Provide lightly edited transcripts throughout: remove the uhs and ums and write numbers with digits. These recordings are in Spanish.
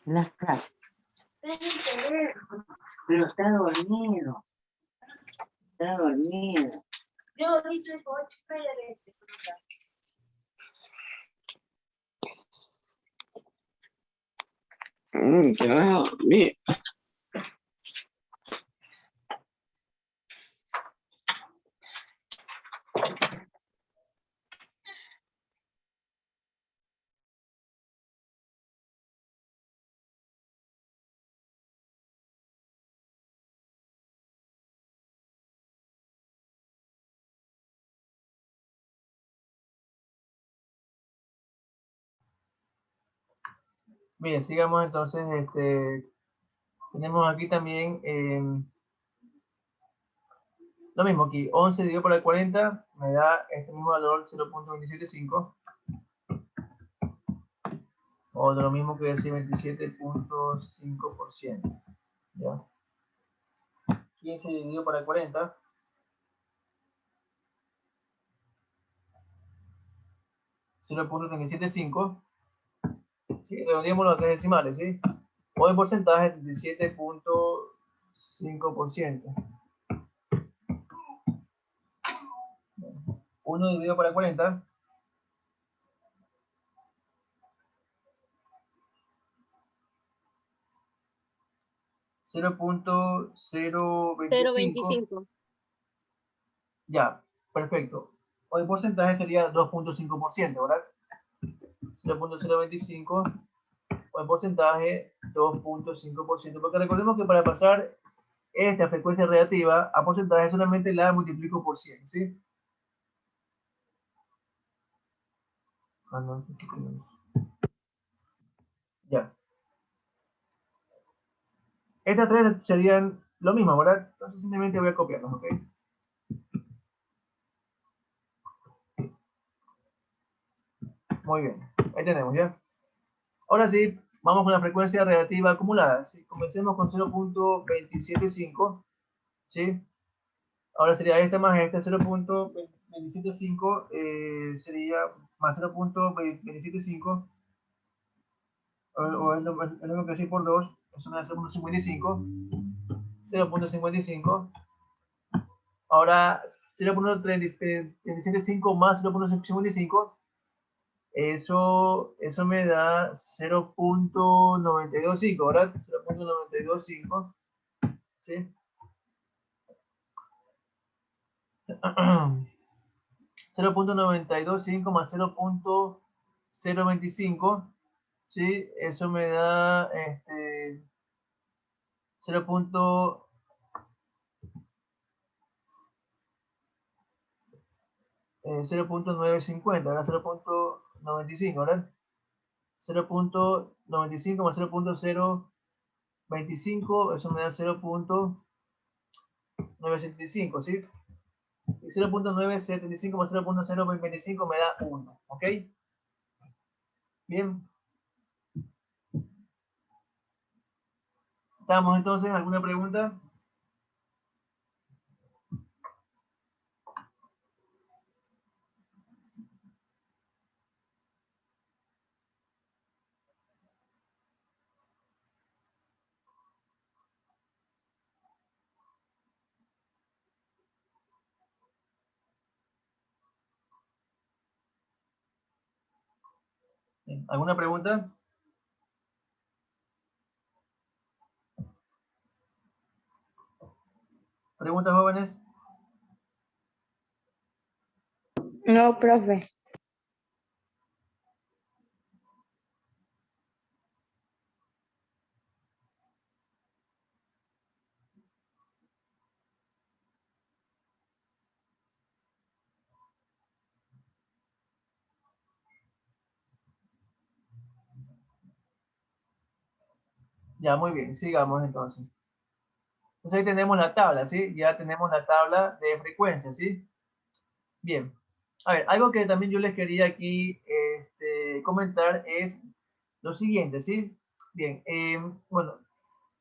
las casas. Pero está dormido. Está dormido. Yo hice Te vas a dormir. Bien, sigamos entonces. Tenemos aquí también lo mismo aquí. 11 dividido por el 40 me da este mismo valor 0.275. O de lo mismo que decir 27.5%. ¿Ya? 15 dividido por el 40. 0.375. ¿Sí? Redondeémoslo a 3 decimales, ¿sí? O el porcentaje de 17.5%. 1 dividido por el 40. 0.025. Ya, perfecto. O el porcentaje sería 2.5%, ¿verdad? 0.025 o el porcentaje 2.5%. Porque recordemos que para pasar esta frecuencia relativa a porcentaje solamente la multiplico por 100, ¿sí? Ya. Estas tres serían lo mismo, ¿verdad? Entonces simplemente voy a copiarlas, ¿ok? Muy bien, ahí tenemos, ¿ya? Ahora sí, vamos con la frecuencia relativa acumulada. ¿Sí? Comencemos con 0.275, ¿sí? Ahora sería esta más esta, 0.275 sería más 0.275, o es lo que decir por 2, eso me da 0.55, 0.55. Ahora 0.375 más 0.55, eso me da 0.925, ¿verdad? 0.925, ¿sí? 0.925 más 0.025, ¿sí? Eso me da 0.950, ¿verdad? 0.95, ¿verdad? 0.95 más 0.025, eso me da 0.975, ¿sí? Y 0.975 más 0.025 me da 1, ¿ok? Bien. ¿Estamos entonces? ¿Alguna pregunta? Bien. ¿Alguna pregunta? ¿Preguntas, jóvenes? No, profe. Ya, muy bien. Sigamos entonces. Entonces ahí tenemos la tabla, ¿sí? Ya tenemos la tabla de frecuencia, ¿sí? Bien. A ver, algo que también yo les quería aquí comentar es lo siguiente, ¿sí? Bien, bueno,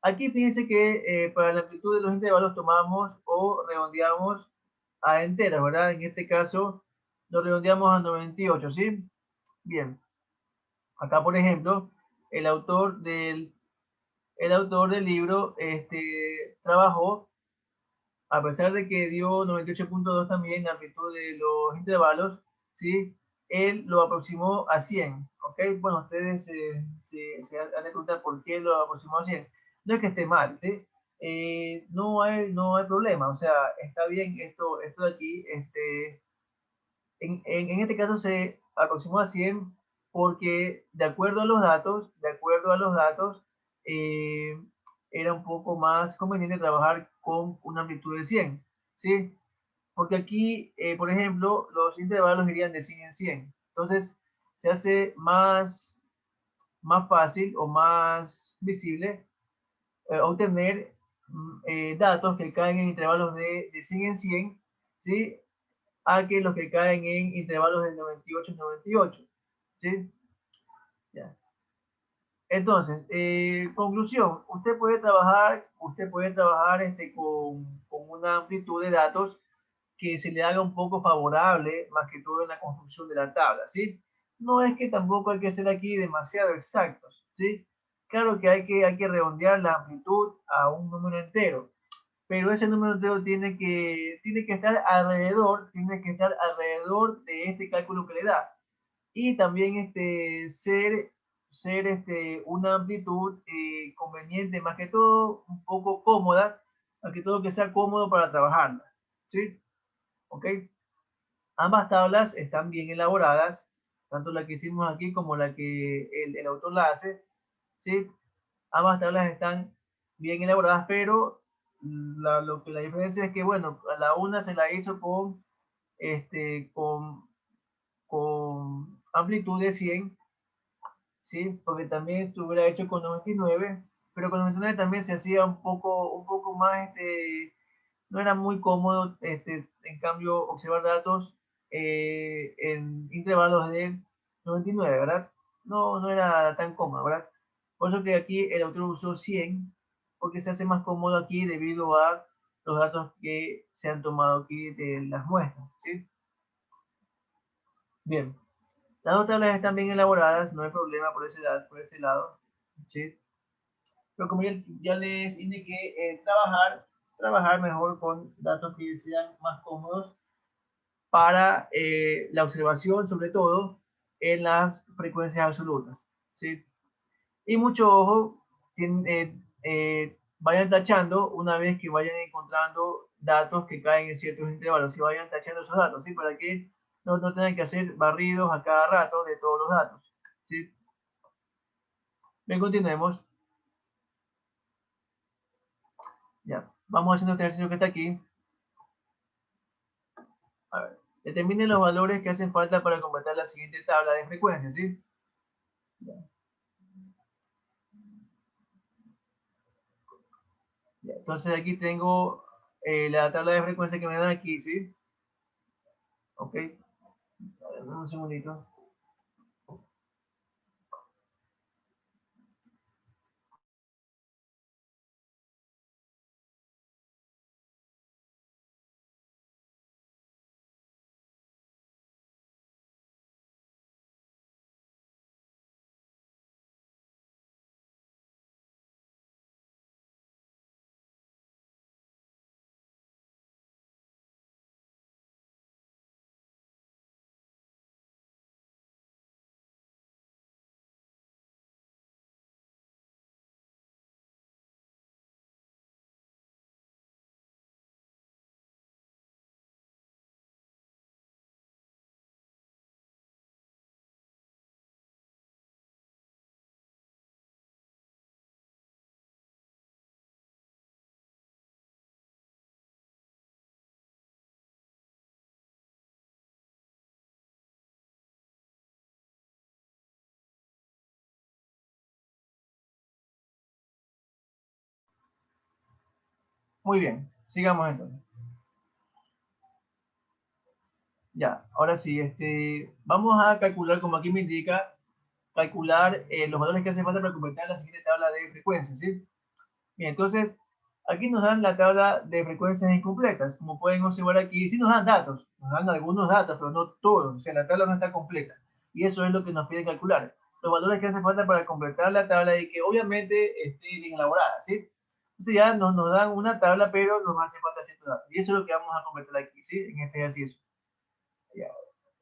aquí fíjense que para la amplitud de los intervalos tomamos o redondeamos a enteras, ¿verdad? En este caso lo redondeamos a 98, ¿sí? Bien. Acá, por ejemplo, el autor del libro trabajó, a pesar de que dio 98.2 también en amplitud de los intervalos, ¿sí? Él lo aproximó a 100, ¿ok? Bueno, ustedes se han de preguntar por qué lo aproximó a 100. No es que esté mal, ¿sí? No hay problema, o sea, está bien esto de aquí, en este caso se aproximó a 100 porque de acuerdo a los datos, eh, era un poco más conveniente trabajar con una amplitud de 100, ¿sí? Porque aquí, por ejemplo, los intervalos irían de 100 en 100. Entonces, se hace más fácil o más visible obtener datos que caen en intervalos de 100 en 100, ¿sí? A que los que caen en intervalos de 98 en 98, ¿sí? Ya. Entonces, conclusión, usted puede trabajar con una amplitud de datos que se le haga un poco favorable, más que todo en la construcción de la tabla, ¿sí? No es que tampoco hay que ser aquí demasiado exactos, ¿sí? Claro que hay que redondear la amplitud a un número entero, pero ese número entero tiene que estar alrededor de este cálculo que le da. Y también ser una amplitud conveniente, más que todo un poco cómoda, más que todo que sea cómodo para trabajarla, ¿sí? ¿Ok? Ambas tablas están bien elaboradas, tanto la que hicimos aquí como la que el autor la hace, ¿sí? Ambas tablas están bien elaboradas, pero la diferencia es que, bueno, a la una se la hizo con amplitud de 100, ¿sí? Porque también se hubiera hecho con 99, pero con 99 también se hacía un poco más, no era muy cómodo, en cambio, observar datos en intervalos de 99, ¿verdad? No era tan cómodo, ¿verdad? Por eso que aquí el autor usó 100, porque se hace más cómodo aquí debido a los datos que se han tomado aquí de las muestras, ¿sí? Bien, las dos tablas están bien elaboradas, no hay problema por ese lado, ¿sí? Pero como ya les indiqué, trabajar mejor con datos que sean más cómodos para la observación, sobre todo en las frecuencias absolutas, ¿sí? Y mucho ojo, vayan tachando una vez que vayan encontrando datos que caen en ciertos intervalos, y vayan tachando esos datos, ¿sí? Para que no tengan que hacer barridos a cada rato de todos los datos, ¿sí? Bien, continuemos. Ya, vamos haciendo este ejercicio que está aquí. A ver, determinen los valores que hacen falta para completar la siguiente tabla de frecuencias, ¿sí? Ya. Ya, entonces aquí tengo la tabla de frecuencia que me dan aquí, ¿sí? Ok. A ver, un segundito. Muy bien, sigamos entonces. Ya, ahora sí, vamos a calcular, como aquí me indica, calcular los valores que hace falta para completar la siguiente tabla de frecuencias, ¿sí? Bien, entonces, aquí nos dan la tabla de frecuencias incompletas. Como pueden observar aquí, sí nos dan datos, nos dan algunos datos, pero no todos, o sea, la tabla no está completa. Y eso es lo que nos pide calcular. los valores que hacen falta para completar la tabla y que obviamente esté bien elaborada, ¿sí? Entonces ya nos dan una tabla, pero nos hace falta ciertos datos. Y eso es lo que vamos a completar aquí, ¿sí? En este ejercicio. Ya.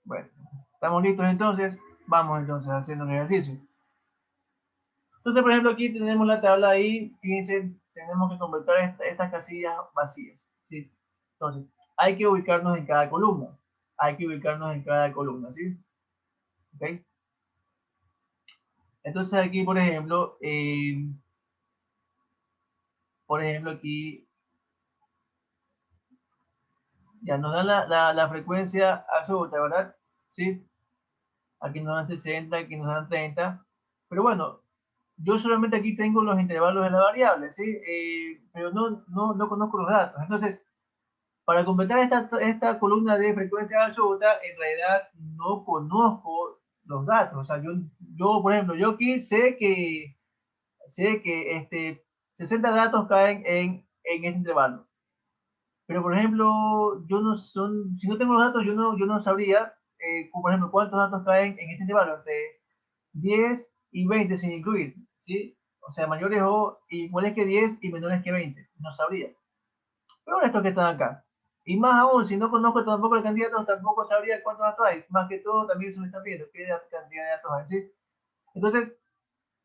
Bueno, ¿estamos listos entonces? Vamos entonces haciendo el ejercicio. Entonces, por ejemplo, aquí tenemos la tabla ahí. Fíjense, tenemos que completar estas casillas vacías, ¿sí? Entonces, hay que ubicarnos en cada columna. Hay que ubicarnos en cada columna, ¿sí? ¿Ok? Entonces aquí, por ejemplo, aquí ya nos dan la frecuencia absoluta, ¿verdad? ¿Sí? Aquí nos dan 60, aquí nos dan 30. Pero bueno, yo solamente aquí tengo los intervalos de la variable, ¿sí? Pero no conozco los datos. Entonces, para completar esta columna de frecuencia absoluta, en realidad no conozco los datos. O sea, yo por ejemplo, yo aquí sé que 60 datos caen en este intervalo. Pero, por ejemplo, si no tengo los datos, yo no sabría, por ejemplo, cuántos datos caen en este intervalo, entre 10 y 20 sin incluir, ¿sí? O sea, mayores o iguales que 10 y menores que 20. No sabría. Pero estos que están acá. Y más aún, si no conozco tampoco el candidato, tampoco sabría cuántos datos hay. Más que todo, también se me está viendo qué cantidad de datos hay, ¿sí? Entonces,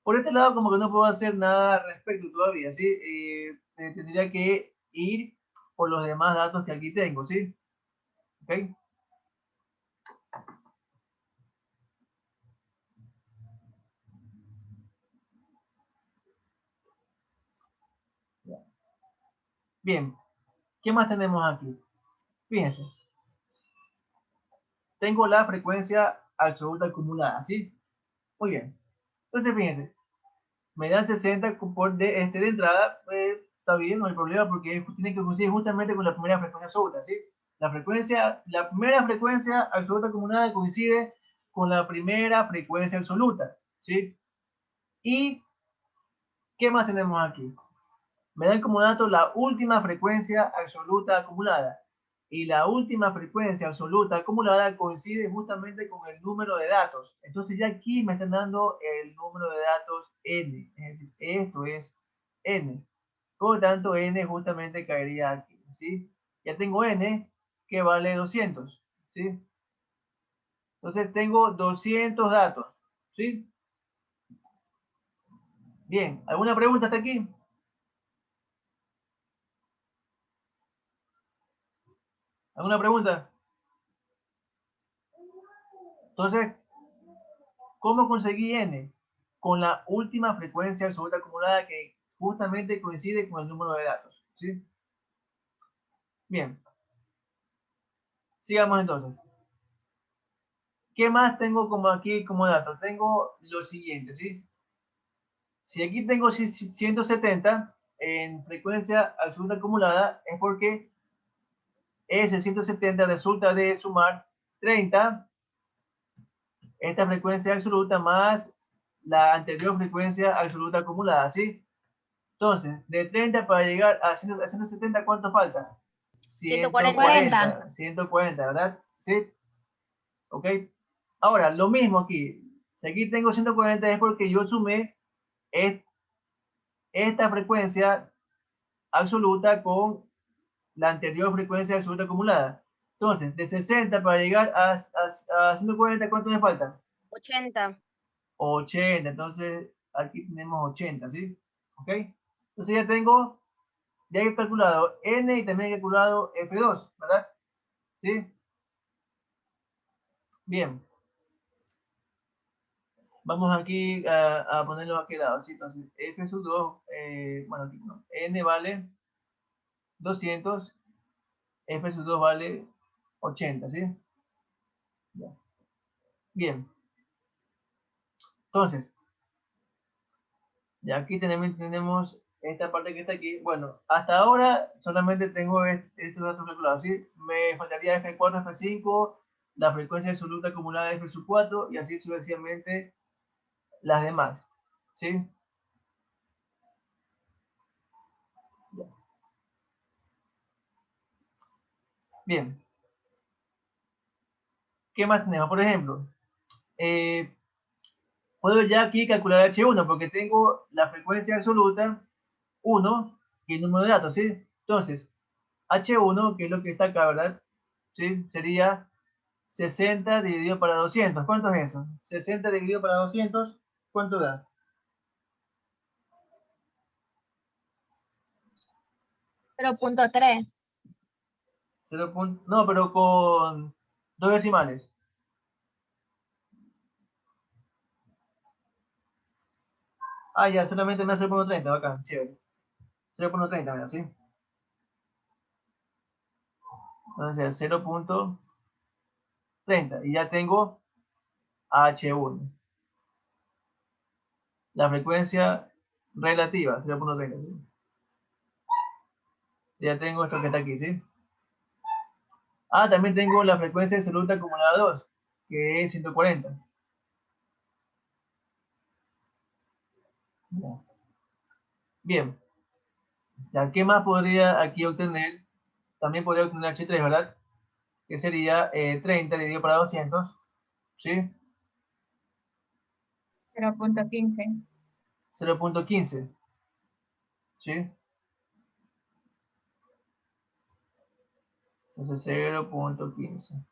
por este lado, como que no puedo hacer nada al respecto todavía, ¿sí? Tendría que ir por los demás datos que aquí tengo, ¿sí? ¿Ok? Bien, ¿qué más tenemos aquí? Fíjense, tengo la frecuencia absoluta acumulada, ¿sí? Muy bien. Entonces, fíjense, me dan 60 de entrada, está bien, no hay problema, porque tiene que coincidir justamente con la primera frecuencia absoluta, ¿sí? La primera frecuencia absoluta acumulada coincide con la primera frecuencia absoluta, ¿sí? ¿Y qué más tenemos aquí? Me dan como dato la última frecuencia absoluta acumulada. Y la última frecuencia absoluta acumulada coincide justamente con el número de datos. Entonces ya aquí me están dando el número de datos n. Es decir, esto es n. Por lo tanto, n justamente caería aquí, ¿sí? Ya tengo n que vale 200, ¿sí? Entonces tengo 200 datos, ¿sí? Bien, ¿alguna pregunta hasta aquí? ¿Alguna pregunta? Entonces, ¿cómo conseguí n? Con la última frecuencia absoluta acumulada que justamente coincide con el número de datos, ¿sí? Bien, sigamos entonces. ¿Qué más tengo como aquí como datos? Tengo lo siguiente, ¿sí? Si aquí tengo 170 en frecuencia absoluta acumulada, es porque ese 170 resulta de sumar 30, esta frecuencia absoluta más la anterior frecuencia absoluta acumulada, ¿sí? Entonces, de 30 para llegar a 170, ¿cuánto falta? 140. 140, ¿verdad? ¿Sí? ¿Ok? Ahora, lo mismo aquí. Si aquí tengo 140 es porque yo sumé esta frecuencia absoluta con la anterior frecuencia absoluta acumulada. Entonces, de 60 para llegar a 140, ¿cuánto me falta? 80. 80. Entonces, aquí tenemos 80, ¿sí? ¿Ok? Entonces ya he calculado n y también he calculado f2, ¿verdad? ¿Sí? Bien. Vamos aquí a ponerlo aquí al lado, ¿sí? Entonces, f sub 2, bueno, aquí no. N vale 200, f sub 2 vale 80, ¿sí? Ya. Bien. Entonces, ya aquí tenemos esta parte que está aquí. Bueno, hasta ahora solamente tengo estos datos calculados, ¿sí? Me faltaría F4, F5, la frecuencia absoluta acumulada de F sub 4 y así sucesivamente las demás, ¿sí? Ya. Bien. ¿Qué más tenemos? Por ejemplo, puedo ya aquí calcular H1 porque tengo la frecuencia absoluta 1 y el número de datos, ¿sí? Entonces, H1, que es lo que está acá, ¿verdad? ¿Sí? Sería 60 dividido para 200. ¿Cuánto es eso? 60 dividido para 200, ¿cuánto da? 0.3. No, pero con dos decimales. Ah, ya, solamente me da 0.30, bacán, chévere. 0.30, mira, ¿sí? Entonces, 0.30. Y ya tengo H1. La frecuencia relativa, 0.30, ¿sí? Ya tengo esto que está aquí, ¿sí? Ah, también tengo la frecuencia absoluta acumulada 2, que es 140. Ya. Bien. Ya, ¿qué más podría aquí obtener? También podría obtener H3, ¿verdad? Que sería 30 dividido para 200, ¿sí? 0.15. 0.15, ¿sí? Entonces 0.15.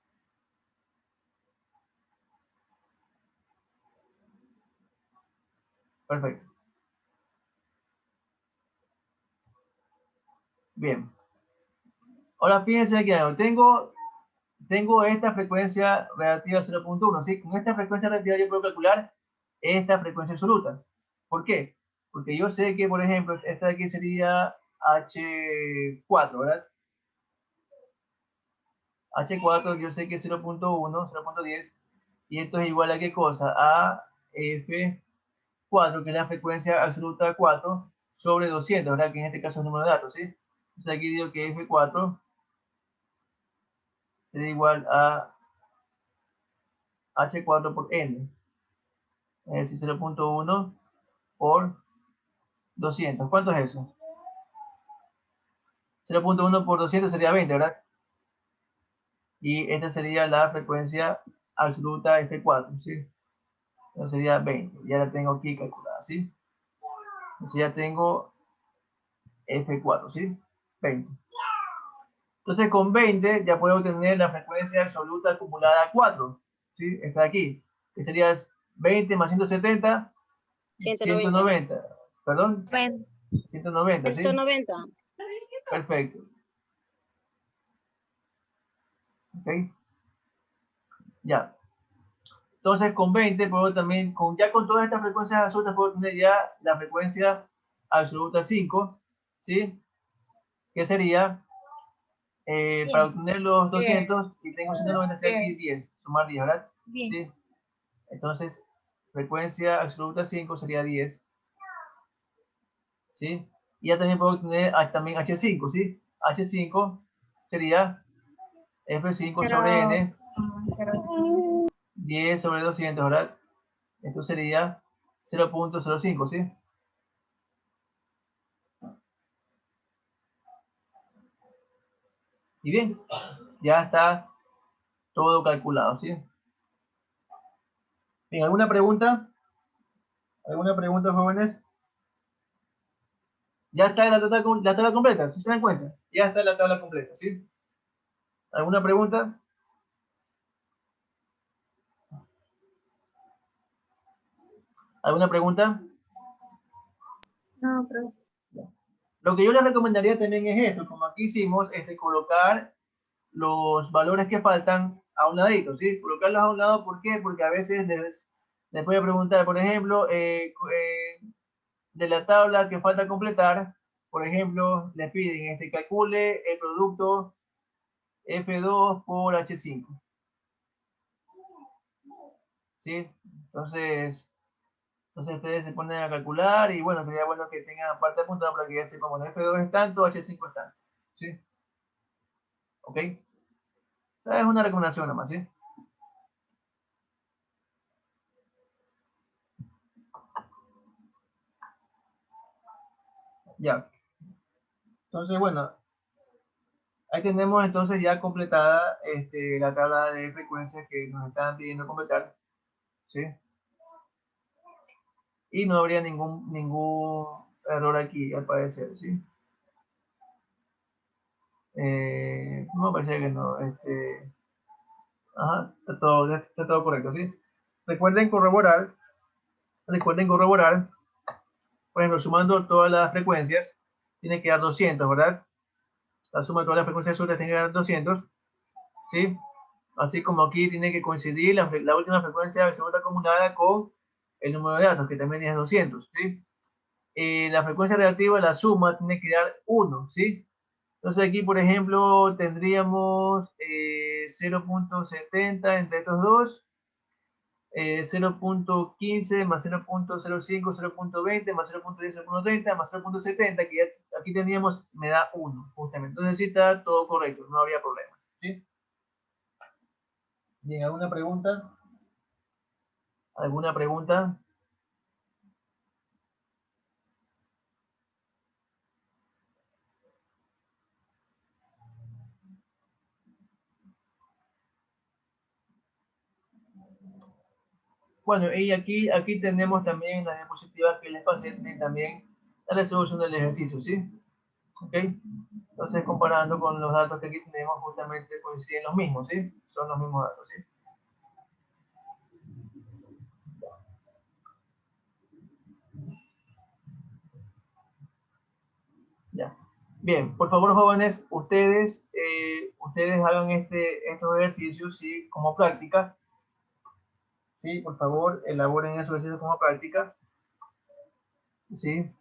Perfecto. Bien. Ahora fíjense que tengo esta frecuencia relativa a 0.1, ¿sí? Con esta frecuencia relativa yo puedo calcular esta frecuencia absoluta. ¿Por qué? Porque yo sé que, por ejemplo, esta de aquí sería H4, ¿verdad? H4 yo sé que es 0.1, 0.10, y esto es igual a ¿qué cosa? A F4, que es la frecuencia absoluta 4 sobre 200, ¿verdad? Que en este caso es el número de datos, ¿sí? Entonces aquí digo que F4 sería igual a H4 por N, es decir, 0.1 por 200. ¿Cuánto es eso? 0.1 por 200 sería 20, ¿verdad? Y esta sería la frecuencia absoluta F4, ¿sí? Entonces sería 20. Ya la tengo aquí calculada, ¿sí? Entonces ya tengo F4, ¿sí? 20. Entonces con 20 ya puedo obtener la frecuencia absoluta acumulada 4, ¿sí? Está aquí, que sería 20 más 170, 190. ¿Perdón? 190, ¿sí? 190. Perfecto. ¿Ok? Ya. Entonces con 20 puedo también, ya con todas estas frecuencias absolutas puedo tener ya la frecuencia absoluta 5, ¿sí? Que sería, para obtener los 200, y tengo 190 sería aquí 10, sumar 10, ¿verdad? Bien. ¿Sí? Entonces, frecuencia absoluta 5 sería 10, ¿sí? Y ya también puedo obtener también H5, ¿sí? H5 sería F5 sobre N, 10 sobre 200, ¿verdad? Esto sería 0.05, ¿sí? Y bien, ya está todo calculado, ¿sí? Bien, ¿alguna pregunta? ¿Alguna pregunta, jóvenes? Ya está la tabla completa, ¿sí se dan cuenta? Ya está la tabla completa, ¿sí? ¿Alguna pregunta? ¿Alguna pregunta? No, pero Lo que yo les recomendaría también es esto, como aquí hicimos, colocar los valores que faltan a un ladito, ¿sí? Colocarlos a un lado, ¿por qué? Porque a veces les puede preguntar, por ejemplo, de la tabla que falta completar, por ejemplo, le piden, calcule el producto F2 por H5, ¿sí? Entonces ustedes se ponen a calcular y bueno, sería bueno que tengan parte apuntada para que ya sepan, bueno, F2 es tanto, H5 es tanto, ¿sí? ¿Ok? Esa es una recomendación nomás, ¿sí? Ya. Entonces, bueno, ahí tenemos entonces ya completada la tabla de frecuencias que nos están pidiendo completar, ¿sí? y no habría ningún error aquí, al parecer, ¿sí? No, parece que no. Ajá, está todo correcto, ¿sí? Recuerden corroborar, por ejemplo, sumando todas las frecuencias, tiene que dar 200, ¿verdad? La suma de todas las frecuencias sueltas tiene que dar 200, ¿sí? Así como aquí tiene que coincidir la última frecuencia absoluta acumulada con el número de datos, que también es 200, ¿sí? La frecuencia relativa, la suma, tiene que dar 1, ¿sí? Entonces aquí, por ejemplo, tendríamos 0.70 entre estos dos, 0.15 más 0.05, 0.20 más 0.10, 0.30 más 0.70, que aquí teníamos, me da 1, justamente. Entonces sí está todo correcto, no habría problema, ¿sí? Bien, ¿alguna pregunta? ¿Alguna pregunta? Bueno, y aquí tenemos también las diapositivas que les pasé, también la resolución del ejercicio, ¿sí? ¿Ok? Entonces, comparando con los datos que aquí tenemos, justamente coinciden los mismos, ¿sí? Son los mismos datos, ¿sí? Ya. Bien, por favor, jóvenes, ustedes hagan estos ejercicios, ¿sí? Como práctica, ¿sí? Por favor, elaboren esos ejercicios como práctica, ¿sí?